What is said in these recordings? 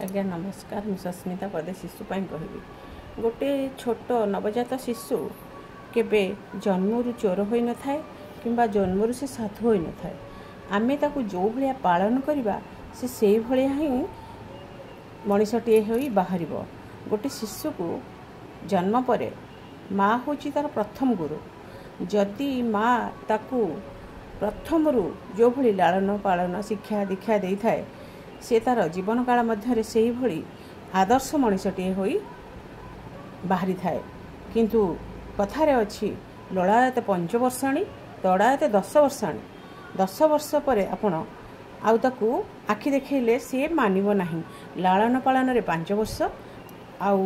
आज्ञा नमस्कार। मु सस्मिता पदे शिशु कहबी गोटे छोट नवजात शिशु केबे जन्मरू चोर हो न थाए किंबा जन्मरू से साधु हो न थाए। आमे ताकू जो भलिया पालन करबा से भलिया ही मनीषटे होई बाहर। गोटे शिशु को जन्म पर माँ होची तार प्रथम गुरु। जदि माँ ताकू प्रथमरू जो भली लालन पालन शिक्षा दीक्षा दे थाए से तार जीवन काल मध्य से ही भली आदर्श मनीषटे होई बाहरी थाए। किंतु कथारे अच्छी ललायत 5 वर्षाणी तड़ायत 10 वर्षाणी। 10 वर्ष पर आपण आउ ताकू आखि देखले सी मानिब नाही। लालन पालन रे 5 वर्ष आउ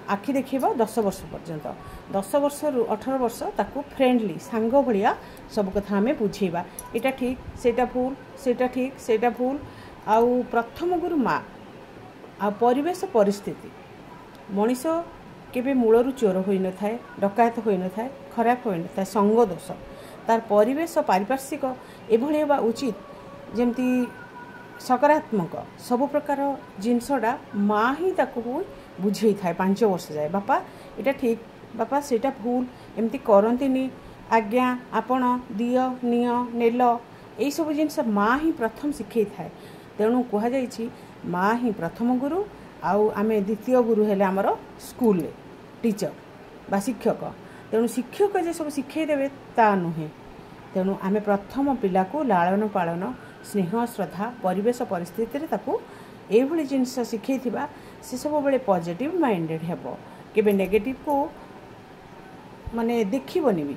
आखि देखा 10 वर्ष पर्यंत। 10 वर्ष रु 18 वर्ष ताकू फ्रेंडली सांग भलिया सब कथा आमे बुझेबा। एटा ठीक सेटा भूल, सेटा ठीक सेटा भूल। आउ प्रथम गुरु माँ आ परिवेश परिस्थिति। मनीष केबे मूलरू चोर हो न थाए, डकायत हो न थाए, खराब हो न थाए। संग दोष तार परिवेश पारिपार्श्विक एभली होगा उचित जेमती सकारात्मक सब प्रकार जिनसटा माँ ही ताकू बुझे थाए 5 वर्ष जाए। बापा एटा ठीक, बापा सेटा भूल, एमती करंतिनी, आज्ञा आपण दिय निय नेल, यही सब जिनस माँ ही प्रथम शिखे थाए। तेणु कह जाइछि माँ ही प्रथम गुरु आउ आमे द्वितीय गुरु हेले आमर स्कूल टीचर बा शिक्षक। तेणु शिक्षक जे सब शिखे देवे ता नुहे। तेणु आमे प्रथम पिला को लालन पालन स्नेह श्रद्धा परिवेश परिस्थिति ताकू एभली जिनस शिखे थिबा से सब बेले पॉजिटिव माइंडेड हेबो। केबे नेगेटिव को माने देखिबोनी भी।